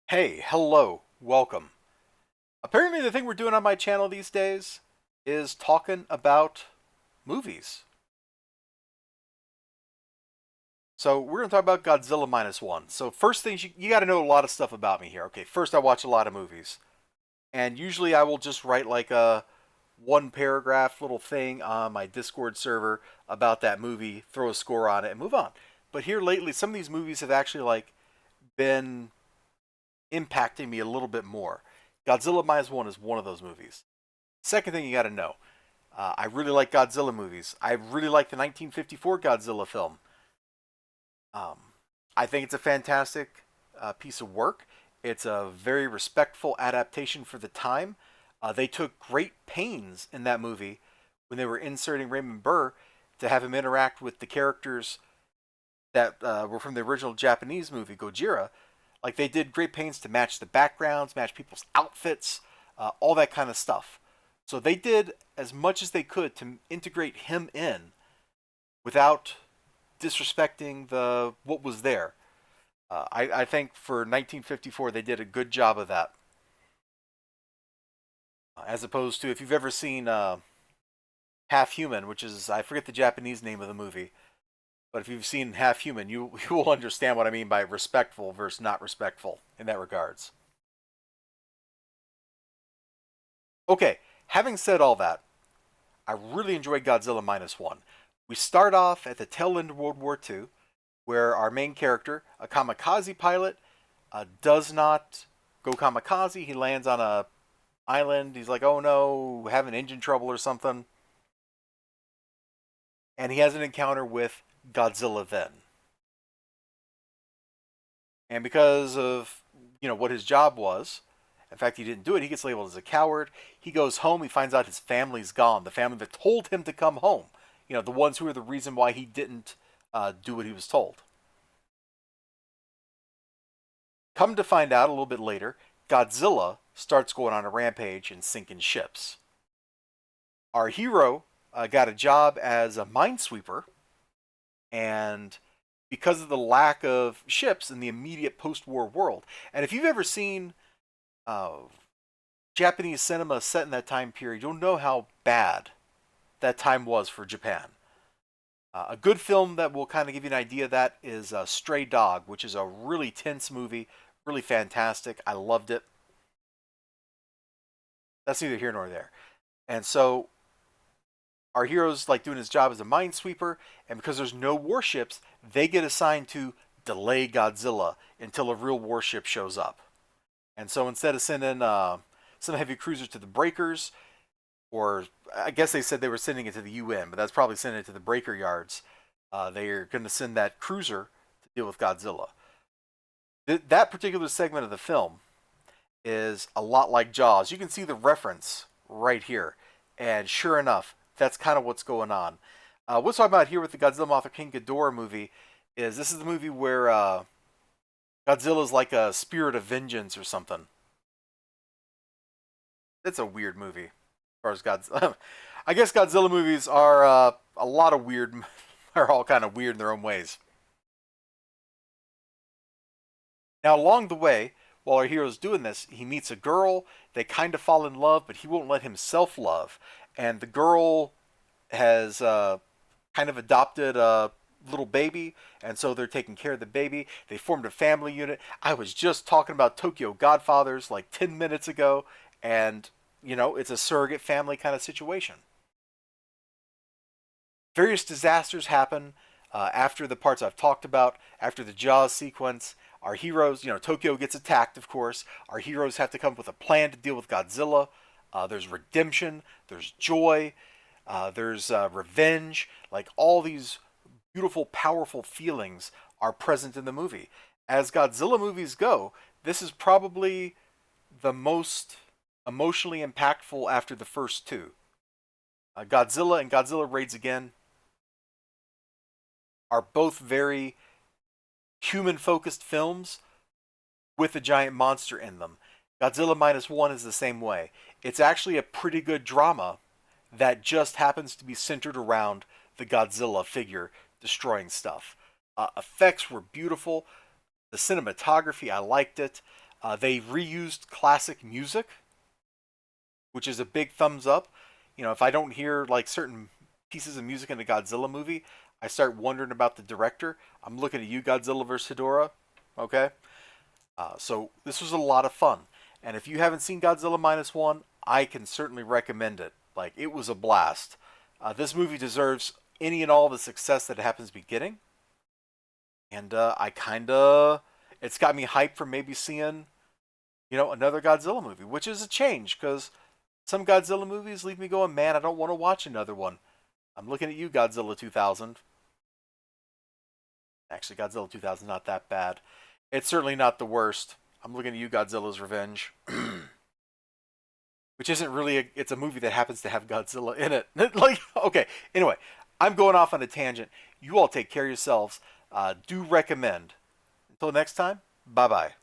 Hey, hello, welcome. Apparently, the thing we're doing on my channel these days is talking about movies. So, we're going to talk about Godzilla Minus One. So, first things, you got to know a lot of stuff about me here. Okay, first, I watch a lot of movies. And usually, I will just write like a one paragraph little thing on my Discord server about that movie, throw a score on it, and move on. But here lately, some of these movies have actually been impacting me a little bit more. Godzilla Minus One is one of those movies. Second thing you got to know, I really like Godzilla movies. I really like the 1954 Godzilla film. Um, I think it's a fantastic piece of work. It's a very respectful adaptation for the time. They took great pains in that movie when they were inserting Raymond Burr to have him interact with the characters that were from the original Japanese movie Gojira. Like they did great pains to match the backgrounds, match people's outfits, all that kind of stuff. So they did as much as they could to integrate him in without disrespecting the what was there. I think for 1954 they did a good job of that, as opposed to if you've ever seen Half Human, which is I forget the Japanese name of the movie, but if you've seen Half Human, you will understand what I mean by respectful versus not respectful in that regards. Okay, having said all that, I really enjoyed Godzilla Minus One. We start off at the tail end of World War II, where our main character, a kamikaze pilot, does not go kamikaze. He lands on a island. He's like, "Oh no, having engine trouble or something," and he has an encounter with Godzilla then. And because of what his job was, in fact, he didn't do it. He gets labeled as a coward. He goes home. He finds out his family's gone. The family that told him to come home. The ones who are the reason why he didn't do what he was told. Come to find out a little bit later, Godzilla starts going on a rampage and sinking ships. Our hero got a job as a minesweeper, and because of the lack of ships in the immediate post-war world, and if you've ever seen uh, Japanese cinema set in that time period, you'll know how bad that time was for Japan. A good film that will kind of give you an idea of that is Stray Dog, which is a really tense movie, really fantastic. I loved it. That's neither here nor there. And so our hero's like doing his job as a minesweeper, and because there's no warships, they get assigned to delay Godzilla until a real warship shows up. And so instead of sending some heavy cruisers to the breakers, or I guess they said they were sending it to the UN, but that's probably sending it to the breaker yards. They are going to send that cruiser to deal with Godzilla. That particular segment of the film is a lot like Jaws. You can see the reference right here, and sure enough, that's kind of what's going on. What's talking about here with the Godzilla Mothra King Ghidorah movie is this is the movie where Godzilla's like a spirit of vengeance or something. It's a weird movie. As far as Godzilla, I guess Godzilla movies are a lot of weird. Are all kind of weird in their own ways. Now, along the way, while our hero's doing this, he meets a girl. They kind of fall in love, but he won't let himself love. And the girl has kind of adopted a little baby, and so they're taking care of the baby. They formed a family unit. I was just talking about Tokyo Godfathers like 10 minutes ago, and it's a surrogate family kind of situation. Various disasters happen after the parts I've talked about, after the Jaws sequence. Our heroes, Tokyo gets attacked, of course. Our heroes have to come up with a plan to deal with Godzilla. There's redemption, there's joy, there's revenge. Like all these beautiful, powerful feelings are present in the movie. As Godzilla movies go, this is probably the most emotionally impactful after the first two. Godzilla and Godzilla Raids Again are both very human focused films with a giant monster in them. Godzilla Minus One is the same way. It's actually a pretty good drama that just happens to be centered around the Godzilla figure destroying stuff. Effects were beautiful. The cinematography, I liked it. They reused classic music, which is a big thumbs up. You know, if I don't hear like certain pieces of music in a Godzilla movie, I start wondering about the director. I'm looking at you, Godzilla vs. Hedorah. Okay, so this was a lot of fun, and if you haven't seen Godzilla minus one, I can certainly recommend it. Like it was a blast. This movie deserves any and all the success that it happens to be getting, and I kind of it's got me hyped for maybe seeing another Godzilla movie, which is a change because some Godzilla movies leave me going, man, I don't want to watch another one. I'm looking at you, Godzilla 2000. Actually, Godzilla 2000 is not that bad. It's certainly not the worst. I'm looking at you, Godzilla's Revenge, which isn't really it's a movie that happens to have Godzilla in it. Like, okay, anyway, I'm going off on a tangent. You all take care of yourselves. Do recommend. Until next time, bye bye.